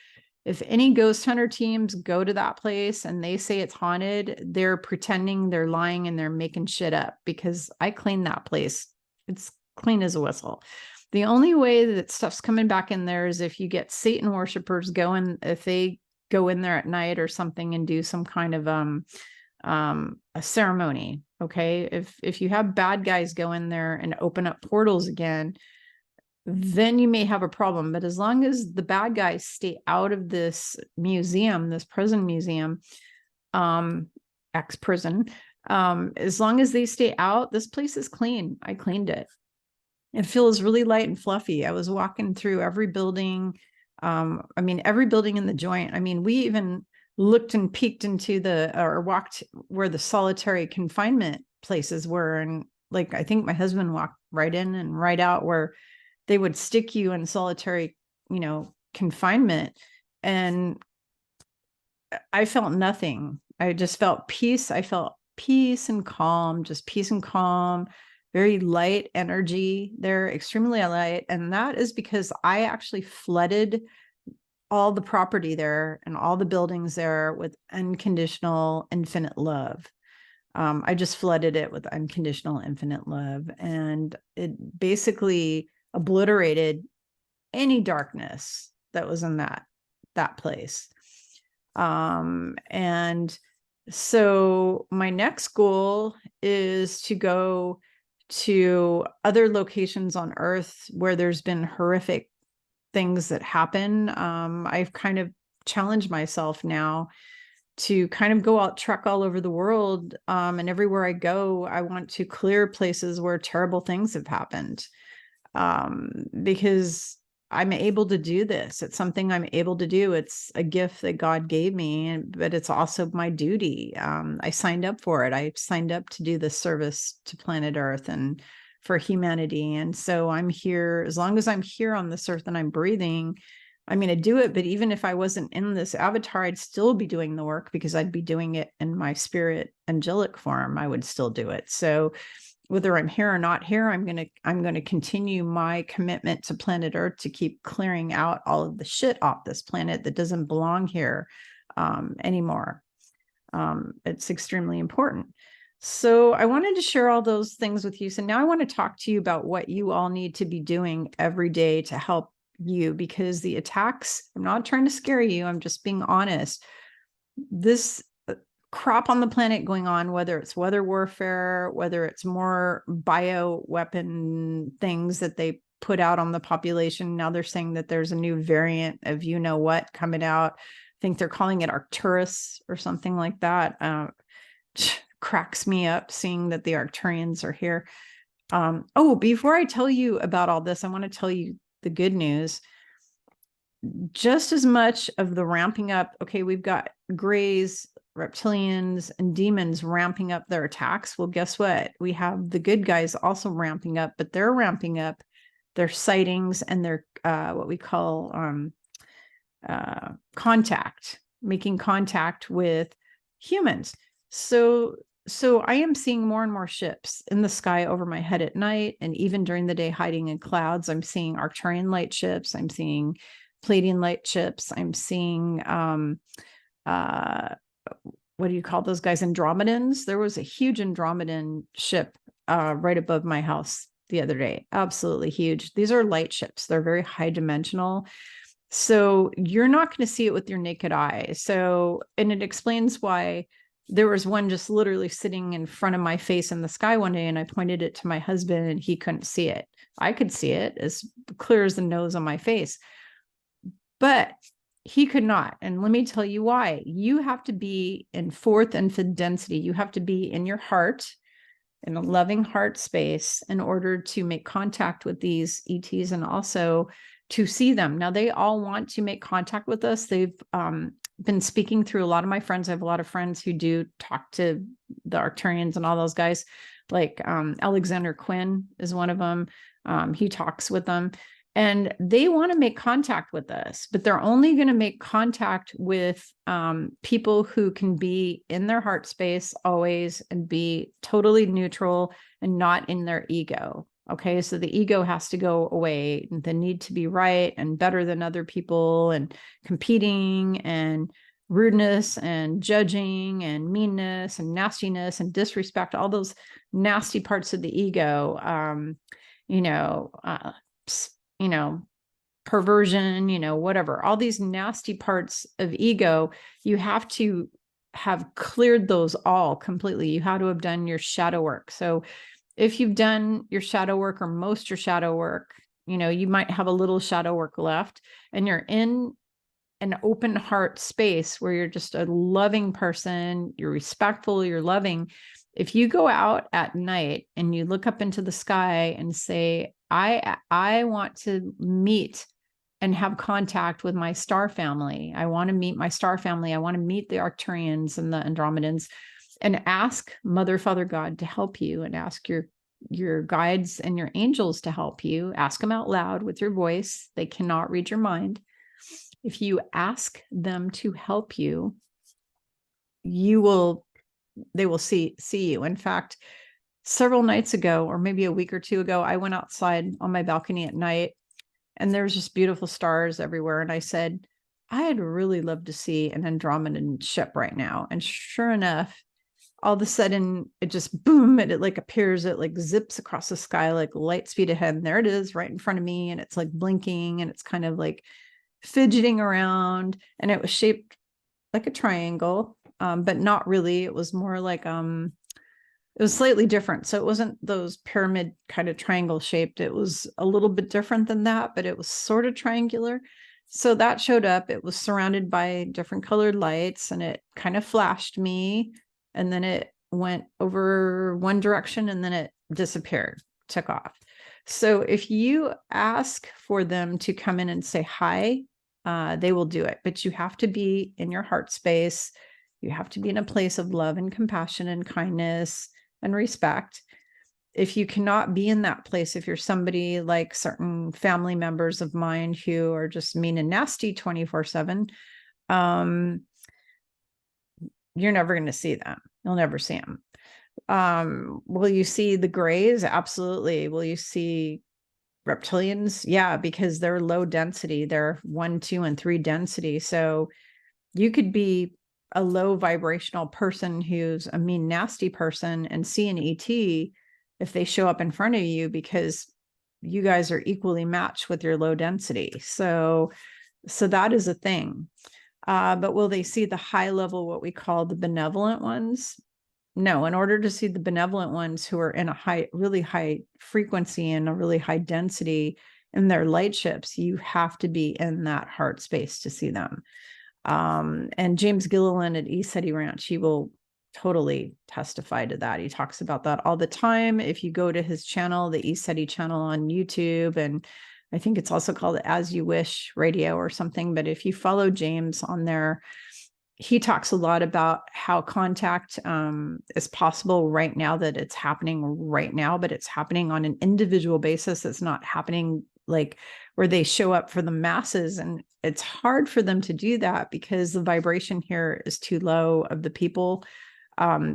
if any ghost hunter teams go to that place and they say it's haunted, they're pretending, they're lying, and they're making shit up, because I cleaned that place. It's clean as a whistle. The only way that stuff's coming back in there is if you get Satan worshipers going, if they go in there at night or something and do some kind of a ceremony. Okay. If you have bad guys go in there and open up portals again, then you may have a problem. But as long as the bad guys stay out of this museum, this prison museum, ex-prison, as long as they stay out, this place is clean. I cleaned it. It feels really light and fluffy. I was walking through every building. Every building in the joint. We even looked and peeked into or walked where the solitary confinement places were. And I think my husband walked right in and right out where they would stick you in solitary, confinement. And I felt nothing. I just felt peace. I felt peace and calm, just peace and calm, very light energy there, extremely light. And that is because I actually flooded all the property there and all the buildings there with unconditional, infinite love. I just flooded it with unconditional, infinite love. And it basically obliterated any darkness that was in that place. And so my next goal is to go to other locations on Earth where there's been horrific things that happen. I've kind of challenged myself now to kind of go out, trek all over the world. And everywhere I go, I want to clear places where terrible things have happened. Because I'm able to do this. It's something I'm able to do. It's a gift that God gave me, but it's also my duty. I signed up for it. I signed up to do this service to planet Earth and for humanity. And so I'm here, as long as I'm here on this earth and I'm breathing, I'm going to do it. But even if I wasn't in this avatar, I'd still be doing the work, because I'd be doing it in my spirit angelic form. I would still do it. So whether I'm here or not here, I'm going to continue my commitment to planet Earth to keep clearing out all of the shit off this planet that doesn't belong here anymore. It's extremely important. So I wanted to share all those things with you. So now I want to talk to you about what you all need to be doing every day to help you, because the attacks, I'm not trying to scare you. I'm just being honest. This crap on the planet going on, whether it's weather warfare, whether it's more bioweapon things that they put out on the population. Now they're saying that there's a new variant of what coming out. I think they're calling it Arcturus or something like that. Cracks me up seeing that the Arcturians are here. Before I tell you about all this, I want to tell you the good news. Just as much of the ramping up, okay, we've got grays, reptilians and demons ramping up their attacks. Well, guess what? We have the good guys also ramping up, but they're ramping up their sightings and their what we call contact, making contact with humans. So I am seeing more and more ships in the sky over my head at night, and even during the day hiding in clouds. I'm seeing Arcturian light ships. I'm seeing Pleiadian light ships. I'm seeing what do you call those guys? Andromedans. There was a huge Andromedan ship right above my house the other day. Absolutely huge. These are light ships. They're very high dimensional. So you're not going to see it with your naked eye. So, and it explains why there was one just literally sitting in front of my face in the sky one day, and I pointed it to my husband and he couldn't see it. I could see it as clear as the nose on my face, but he could not. And let me tell you why. You have to be in fourth and fifth density. You have to be in your heart, in a loving heart space, in order to make contact with these ETs and also to see them. Now, they all want to make contact with us. They've been speaking through a lot of my friends. I have a lot of friends who do talk to the Arcturians and all those guys, like Alexander Quinn is one of them. He talks with them. And they want to make contact with us, but they're only going to make contact with people who can be in their heart space always and be totally neutral and not in their ego. Okay, so the ego has to go away, the need to be right and better than other people and competing and rudeness and judging and meanness and nastiness and disrespect, all those nasty parts of the ego, perversion, whatever, all these nasty parts of ego, you have to have cleared those all completely. You have to have done your shadow work. So if you've done your shadow work or most your shadow work, you might have a little shadow work left, and you're in an open heart space where you're just a loving person, you're respectful, you're loving. If you go out at night and you look up into the sky and say, I want to meet and have contact with my star family. I want to meet my star family. I want to meet the Arcturians and the Andromedans, and ask Mother, Father, God to help you, and ask your guides and your angels to help you. Ask them out loud with your voice. They cannot read your mind. If you ask them to help you, they will see you. In fact, several nights ago, or maybe a week or two ago, I went outside on my balcony at night, and there was just beautiful stars everywhere. And I said, I'd really love to see an Andromedan ship right now. And sure enough, all of a sudden it just boom, it like appears, it like zips across the sky, like light speed ahead. And there it is right in front of me. And it's like blinking, and it's kind of like fidgeting around, and it was shaped like a triangle, but not really. It was more like, it was slightly different. So it wasn't those pyramid kind of triangle shaped. It was a little bit different than that, but it was sort of triangular. So that showed up. It was surrounded by different colored lights, and it kind of flashed me, and then it went over one direction, and then it disappeared, took off. So if you ask for them to come in and say hi, they will do it. But you have to be in your heart space. You have to be in a place of love and compassion and kindness and respect. If you cannot be in that place, if you're somebody like certain family members of mine who are just mean and nasty 24/7, you're never going to see them. You'll never see them. Will you see the grays? Absolutely. Will you see reptilians? Yeah, because they're low density. They're 1, 2, and 3 density. So you could be a low vibrational person who's a mean, nasty person and see an ET if they show up in front of you, because you guys are equally matched with your low density. So that is a thing. But will they see the high level, what we call the benevolent ones? No. In order to see the benevolent ones who are in a really high frequency and a really high density in their light ships, you have to be in that heart space to see them. And James Gilliland at ECETI Ranch, he will totally testify to that. He talks about that all the time. If you go to his channel, the ECETI channel on YouTube, and I think it's also called As You Wish Radio or something. But if you follow James on there, he talks a lot about how contact is possible right now, that it's happening right now, but it's happening on an individual basis. It's not happening like where they show up for the masses. And it's hard for them to do that because the vibration here is too low of the people.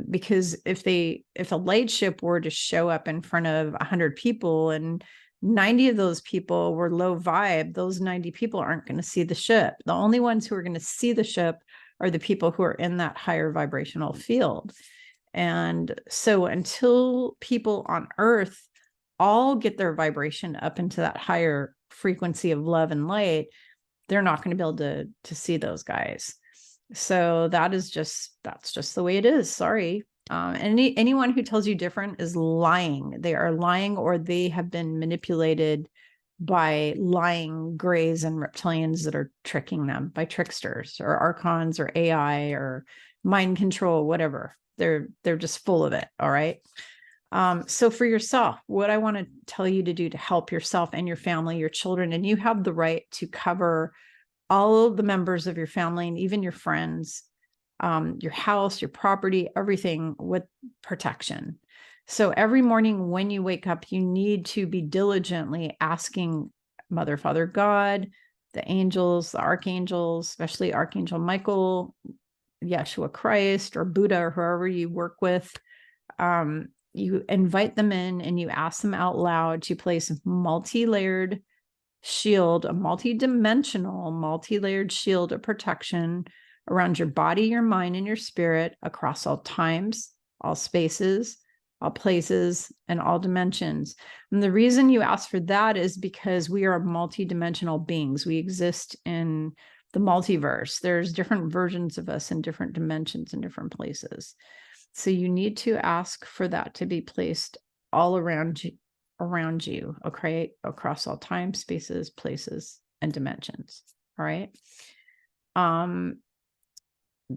Because if a light ship were to show up in front of 100 people and 90 of those people were low vibe, those 90 people aren't going to see the ship. The only ones who are going to see the ship are the people who are in that higher vibrational field. And so until people on Earth all get their vibration up into that higher frequency of love and light, they're not going to be able to see those guys. So that's just the way it is. Sorry. Anyone who tells you different is lying. They are lying, or they have been manipulated by lying grays and reptilians that are tricking them, by tricksters or archons or AI or mind control, whatever. They're just full of it. All right. So for yourself, what I want to tell you to do to help yourself and your family, your children, and you have the right to cover all of the members of your family and even your friends, your house, your property, everything with protection. So every morning when you wake up, you need to be diligently asking Mother, Father, God, the angels, the archangels, especially Archangel Michael, Yeshua Christ, or Buddha, or whoever you work with. You invite them in and you ask them out loud to place a multi-layered shield, a multi-dimensional, multi-layered shield of protection around your body, your mind, and your spirit across all times, all spaces, all places, and all dimensions. And the reason you ask for that is because we are multi-dimensional beings. We exist in the multiverse. There's different versions of us in different dimensions and different places. So you need to ask for that to be placed all around you, okay, across all time, spaces, places, and dimensions. All right.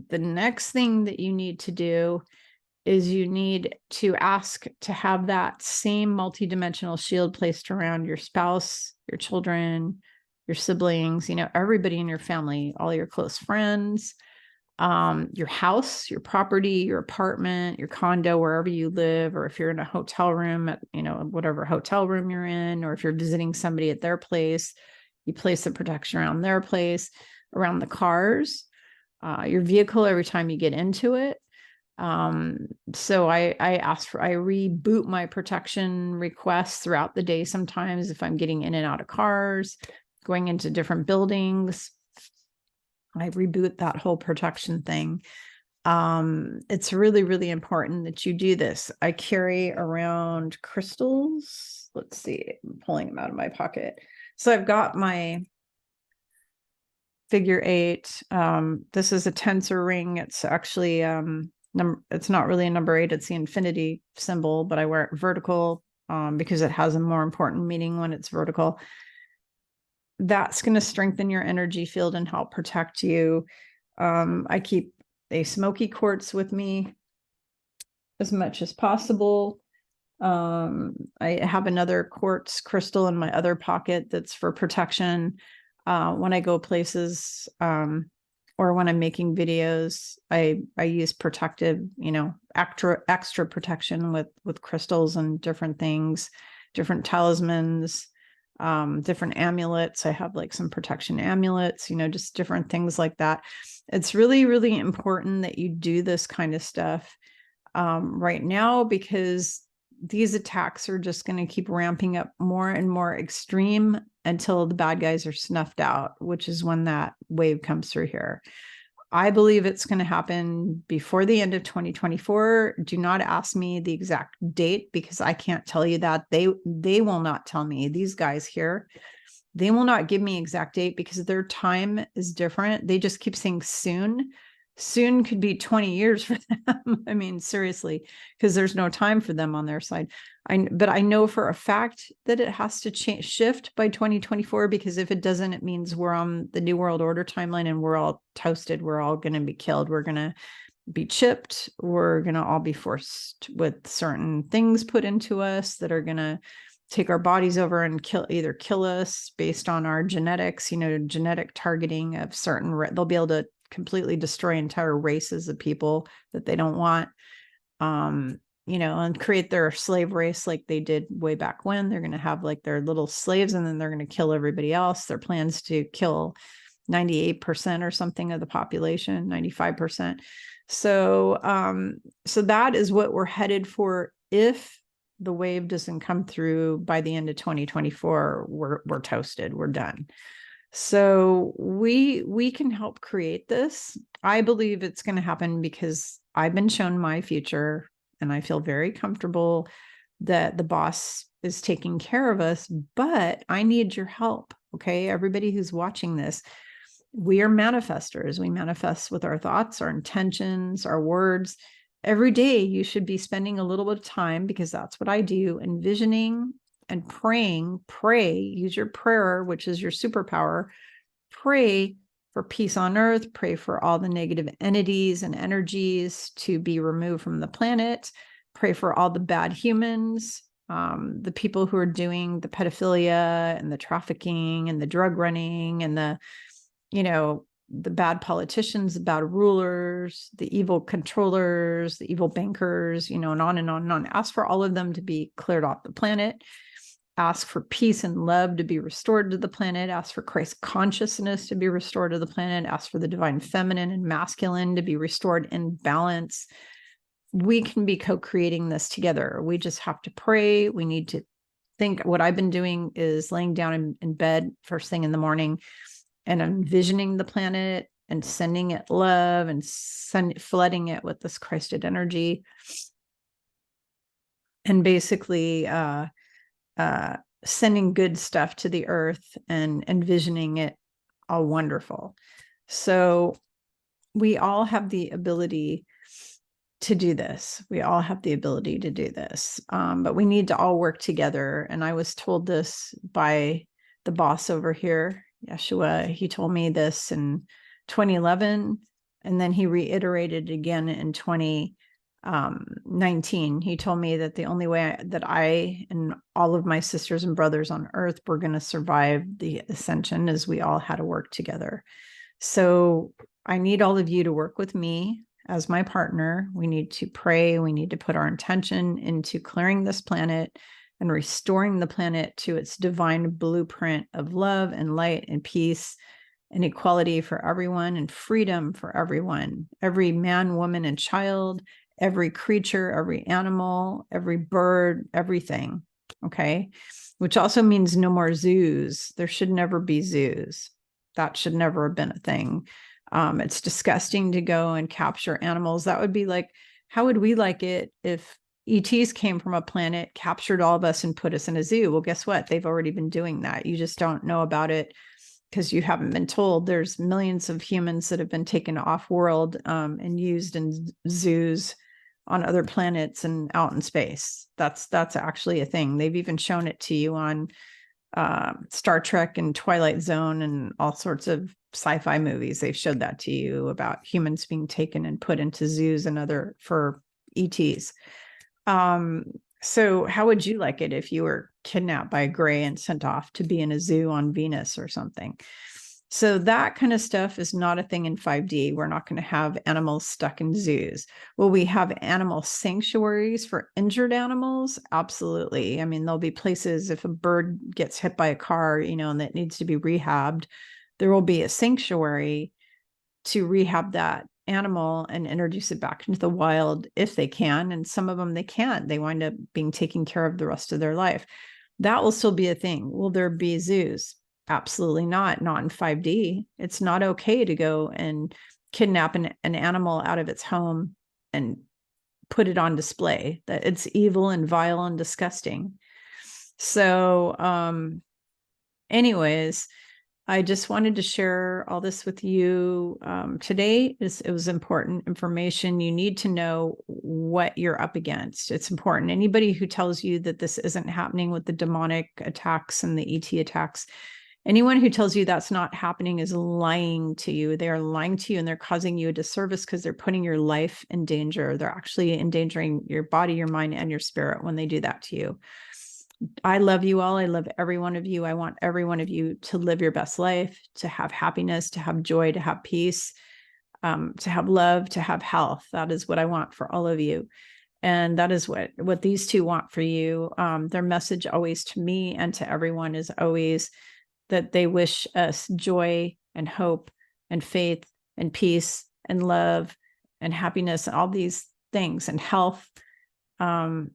The next thing that you need to do is you need to ask to have that same multidimensional shield placed around your spouse, your children, your siblings, everybody in your family, all your close friends, your house, your property, your apartment, your condo, wherever you live, or if you're in a hotel room at, whatever hotel room you're in, or if you're visiting somebody at their place, you place the protection around their place, around the cars, your vehicle every time you get into it. So I reboot my protection requests throughout the day. Sometimes if I'm getting in and out of cars, going into different buildings, I reboot that whole protection thing. It's really, really important that you do this. I carry around crystals. Let's see, I'm pulling them out of my pocket. So I've got my figure 8. This is a tensor ring. It's actually, it's not really a number 8. It's the infinity symbol, but I wear it vertical because it has a more important meaning when it's vertical. That's going to strengthen your energy field and help protect you. I keep a smoky quartz with me as much as possible. I have another quartz crystal in my other pocket that's for protection. When I go places, or when I'm making videos, I use protective, extra protection with crystals and different things, different talismans, different amulets. I have like some protection amulets, just different things like that. It's really, really important that you do this kind of stuff right now, because these attacks are just going to keep ramping up more and more extreme until the bad guys are snuffed out, which is when that wave comes through here. I believe it's going to happen before the end of 2024. Do not ask me the exact date, because I can't tell you that. They will not tell me. These guys here, they will not give me exact date because their time is different. They just keep saying soon. Soon could be 20 years for them. I mean, seriously, because there's no time for them on their side. But I know for a fact that it has to shift by 2024, because if it doesn't, it means we're on the New World Order timeline and we're all toasted. We're all going to be killed. We're going to be chipped. We're going to all be forced with certain things put into us that are going to take our bodies over and either kill us based on our genetics, genetic targeting of certain, they'll be able to completely destroy entire races of people that they don't want, and create their slave race like they did way back when. They're going to have like their little slaves, and then they're going to kill everybody else. Their plans to kill 98% or something of the population, 95%. So that is what we're headed for. If the wave doesn't come through by the end of 2024, we're toasted. We're done. So we can help create this. I believe it's going to happen because I've been shown my future, and I feel very comfortable that the boss is taking care of us, but I need your help. Okay. Everybody who's watching this, we are manifestors. We manifest with our thoughts, our intentions, our words. Every day you should be spending a little bit of time, because that's what I do, envisioning and praying. Pray, use your prayer, which is your superpower. Pray for peace on earth. Pray for all the negative entities and energies to be removed from the planet. Pray for all the bad humans, the people who are doing the pedophilia and the trafficking and the drug running and the bad politicians, the bad rulers, the evil controllers, the evil bankers, and on and on and on. Ask for all of them to be cleared off the planet. Ask for peace and love to be restored to the planet. Ask for Christ consciousness to be restored to the planet. Ask for the divine feminine and masculine to be restored in balance. We can be co-creating this together. We just have to pray. We need to think. What I've been doing is laying down in bed first thing in the morning and envisioning the planet and sending it love and flooding it with this Christed energy. And basically sending good stuff to the earth and envisioning it all wonderful. So we all have the ability to do this. We all have the ability to do this. But we need to all work together. And I was told this by the boss over here, Yeshua. He told me this in 2011, and then he reiterated again in 2019. He told me that the only way that I and all of my sisters and brothers on earth were going to survive the ascension is we all had to work together. So I need all of you to work with me as my partner. We need to pray. We need to put our intention into clearing this planet and restoring the planet to its divine blueprint of love and light and peace and equality for everyone and freedom for everyone, every man, woman, and child, every creature, every animal, every bird, everything. Okay. Which also means no more zoos. There should never be zoos. That should never have been a thing. It's disgusting to go and capture animals. That would be like, how would we like it if ETs came from a planet, captured all of us and put us in a zoo? Well, guess what? They've already been doing that. You just don't know about it because you haven't been told. There's millions of humans that have been taken off world and used in zoos on other planets and out in space. That's actually a thing. They've even shown it to you on Star Trek and Twilight Zone and all sorts of sci-fi movies. They've showed that to you about humans being taken and put into zoos and other for ETs. So how would you like it if you were kidnapped by a gray and sent off to be in a zoo on Venus or something? So that kind of stuff is not a thing in 5D. We're not going to have animals stuck in zoos. Will we have animal sanctuaries for injured animals? Absolutely. I mean, there'll be places if a bird gets hit by a car, and that needs to be rehabbed, there will be a sanctuary to rehab that animal and introduce it back into the wild if they can. And some of them they can't. They wind up being taken care of the rest of their life. That will still be a thing. Will there be zoos? Absolutely not. Not in 5D. It's not okay to go and kidnap an animal out of its home and put it on display. That it's evil and vile and disgusting. So anyways, I just wanted to share all this with you today. It was important information. You need to know what you're up against. It's important. Anybody who tells you that this isn't happening with the demonic attacks and the ET attacks, anyone who tells you that's not happening is lying to you. They are lying to you, and they're causing you a disservice because they're putting your life in danger. They're actually endangering your body, your mind, and your spirit when they do that to you. I love you all. I love every one of you. I want every one of you to live your best life, to have happiness, to have joy, to have peace, to have love, to have health. That is what I want for all of you. And that is what these two want for you. Their message always to me and to everyone is always that they wish us joy and hope and faith and peace and love and happiness and all these things and health. That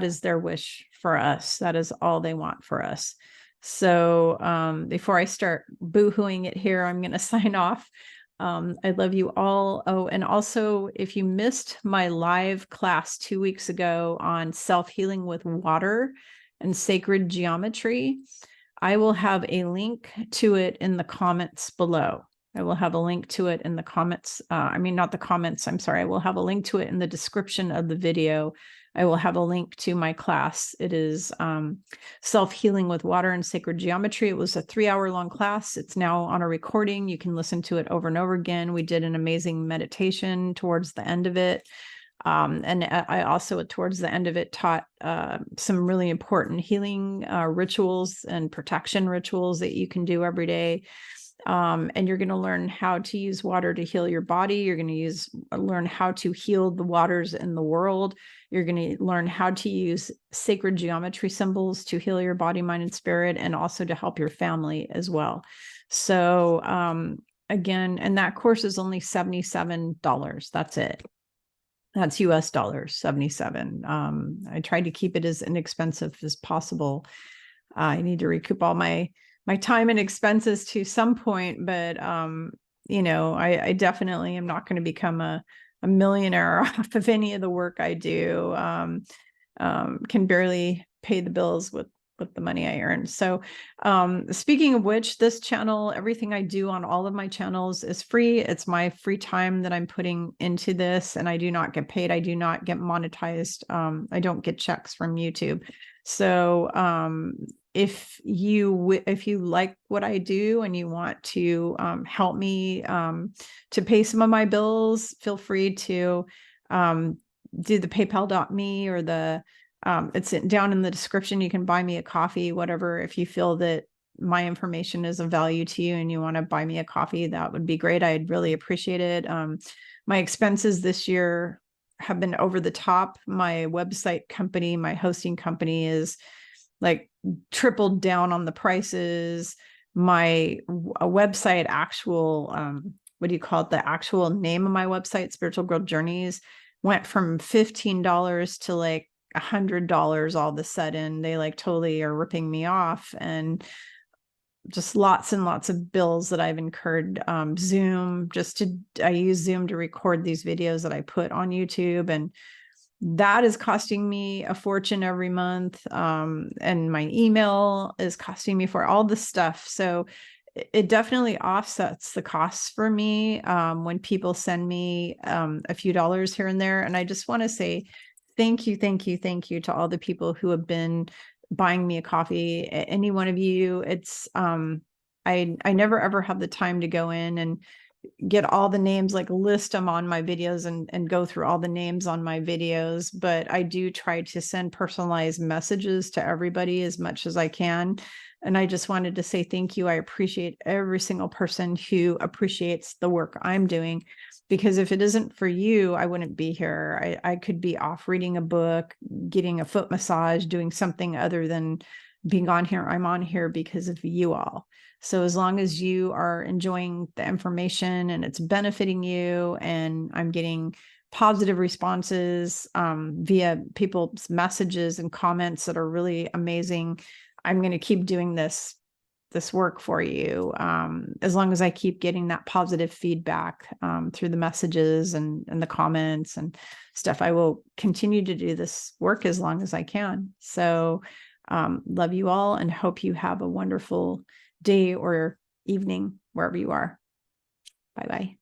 is their wish for us. That is all they want for us. So before I start boohooing it here, I'm going to sign off. I love you all. Oh, and also, if you missed my live class 2 weeks ago on self-healing with water and sacred geometry, I will have a link to it in the comments below. I will have a link to it in the comments. Not the comments. I'm sorry. I will have a link to it in the description of the video. I will have a link to my class. It is self-healing with water and sacred geometry. It was a 3-hour-long class. It's now on a recording. You can listen to it over and over again. We did an amazing meditation towards the end of it. And I also, towards the end of it, taught some really important healing rituals and protection rituals that you can do every day. And you're going to learn how to use water to heal your body. You're going to learn how to heal the waters in the world. You're going to learn how to use sacred geometry symbols to heal your body, mind, and spirit, and also to help your family as well. So again, and that course is only $77. That's it. That's US dollars, 77. I tried to keep it as inexpensive as possible. I need to recoup all my time and expenses to some point, but I definitely am not going to become a millionaire off of any of the work I do. Can barely pay the bills with the money I earn. So speaking of which, this channel, everything I do on all of my channels is free. It's my free time that I'm putting into this, and I do not get paid. I do not get monetized. I don't get checks from YouTube. So if you like what I do and you want to help me to pay some of my bills, feel free to do the paypal.me or the it's down in the description. You can buy me a coffee, whatever. If you feel that my information is of value to you and you want to buy me a coffee, that would be great. I'd really appreciate it. My expenses this year have been over the top. My website company, my hosting company is like tripled down on the prices. My website actual, what do you call it? The actual name of my website, Spiritual Growth Journeys, went from $15 to like $100 all of a sudden. They like totally are ripping me off, and just lots and lots of bills that I've incurred. Zoom, I use Zoom to record these videos that I put on YouTube, and that is costing me a fortune every month. And my email is costing me for all this stuff. So it definitely offsets the costs for me when people send me a few dollars here and there. And I just want to say thank you to all the people who have been buying me a coffee. Any one of you. It's I never ever have the time to go in and get all the names, like list them on my videos and go through all the names on my videos, but I do try to send personalized messages to everybody as much as I can. And I just wanted to say thank you. I appreciate every single person who appreciates the work I'm doing, because if it isn't for you, I wouldn't be here. I could be off reading a book, getting a foot massage, doing something other than being on here. I'm on here because of you all. So as long as you are enjoying the information and it's benefiting you, and I'm getting positive responses via people's messages and comments that are really amazing, I'm going to keep doing this work for you. As long as I keep getting that positive feedback through the messages and the comments and stuff, I will continue to do this work as long as I can. So love you all and hope you have a wonderful day or evening wherever you are. Bye-bye.